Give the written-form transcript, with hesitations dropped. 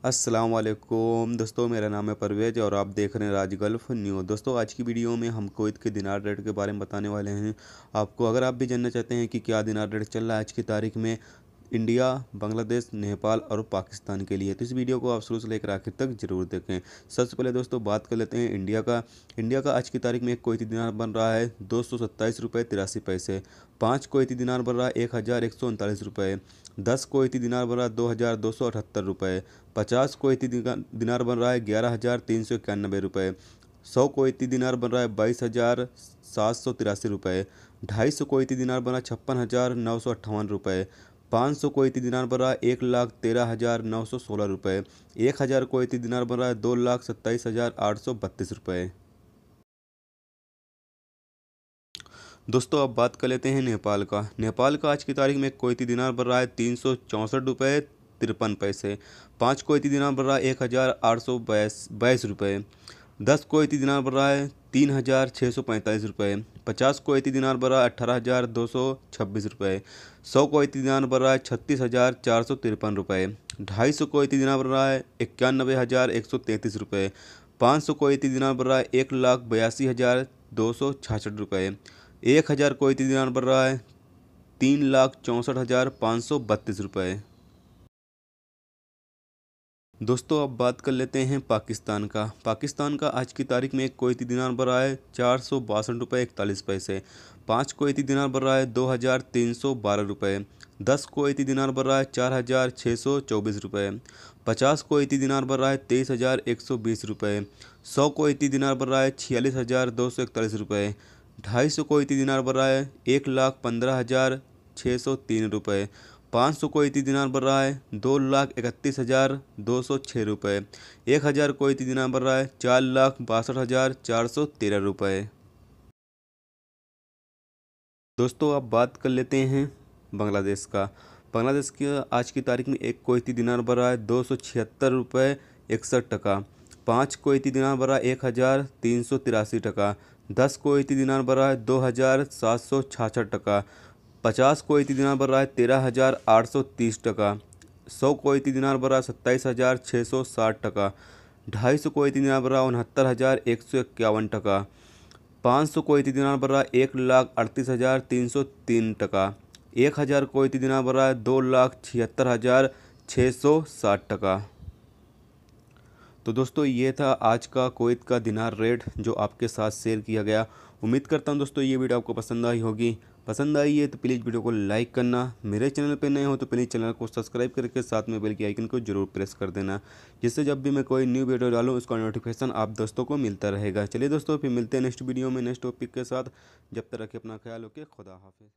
अस्सलाम वालेकुम दोस्तों, मेरा नाम है परवेज़ और आप देख रहे हैं राज गल्फ़ न्यूज़। दोस्तों, आज की वीडियो में हम कुवैत के दिनार रेट के बारे में बताने वाले हैं आपको। अगर आप भी जानना चाहते हैं कि क्या दिनार रेट चल रहा है आज की तारीख में इंडिया, बांग्लादेश, नेपाल और पाकिस्तान के लिए, तो इस वीडियो को आप शुरू से लेकर आखिर तक जरूर देखें। सबसे पहले दोस्तों बात कर लेते हैं इंडिया का आज की तारीख में एक कुवैती दिनार बन रहा है 227 रुपये 83 पैसे। 5 कुवैती दिनार बन रहा है 1139 रुपये। 10 कुवैती दिनार बन रहा है 2278 रुपये। 50 कुवैती दिनार बन रहा है 11,391 रुपये। 100 कुवैती दिनार बन रहा है 22,783 रुपये। 250 कुवैती दिनार बन रहा है 56,958 रुपये। 500 कुवैती दिनार बन रहा है 1,13,916 रुपये। 1,000 कुवैती दिनार बन रहा है 2,27,832 रुपये। दोस्तों अब बात कर लेते हैं नेपाल का आज की तारीख में एक कुवैती दिनार बन रहा है 364 रुपये 53 पैसे। 5 कुवैती दिनार बन रहा है 1,822 रुपये। 10 कुवैती दिनार बन रहा है 3,645 रुपये। 50 कुवैती दिनार बन रहा है 18,226 रुपये। 100 कुवैती दिनार बन रहा है 36,453 रुपये। 250 कुवैती दिनार बन रहा है 91,133 रुपये। 500 कुवैती दिनार बन रहा है 1,82,266 रुपये। 1,000 कुवैती दिनार बन रहा है 3,64,532 रुपये। दोस्तों अब बात कर लेते हैं पाकिस्तान का आज की तारीख में एक कुवैती दिनार बन रहा है 462 रुपये 41 पैसे। 5 कुवैती दिनार बन रहा है 2,312 रुपये। 10 कुवैती दिनार बन रहा है 4,624 रुपये। 50 कुवैती दिनार बन रहा है 23,120 रुपये। 100 कुवैती दिनार बन रहा है 46,241 रुपये। 250 कुवैती दिनार बन रहा है 1,15,603 रुपये। 500 कुवैती दिनार बन रहा है 2,31,206 रुपये। 1,000 कुवैती दिनार बन रहा है 4,62,413 रुपये। दोस्तों अब बात कर लेते हैं बांग्लादेश की आज की तारीख में एक कुवैती दिनार बन रहा है 276 रुपये 61 टका। 5 कुवैती दिनार बन रहा है 1,383 टका। 10 कुवैती दिनार बन रहा है 2,766 टका। 50 कुवैती दिनार बन रहा है 13,830 टका। 100 कुवैती दिनार बन रहा है 27,660 टका। 250 कुवैती दिनार बन रहा है 69,151 टका। 500 कुवैती दिनार बन रहा है 1,38,303 टका। 1,000 कुवैती दिनार बन रहा है 2,76,660 टका। तो दोस्तों ये था आज का कुवैत का दिनार रेट जो आपके साथ शेयर किया गया। उम्मीद करता हूँ दोस्तों ये वीडियो आपको पसंद आई होगी। पसंद आई है तो प्लीज़ वीडियो को लाइक करना। मेरे चैनल पे नए हो तो प्लीज़ चैनल को सब्सक्राइब करके साथ में बेल के आइकन को जरूर प्रेस कर देना, जिससे जब भी मैं कोई न्यू वीडियो डालूँ उसका नोटिफिकेशन आप दोस्तों को मिलता रहेगा। चलिए दोस्तों फिर मिलते हैं नेक्स्ट वीडियो में नेक्स्ट टॉपिक के साथ। जब तक रखें अपना ख्याल, ओके, खुदा हाफिज़।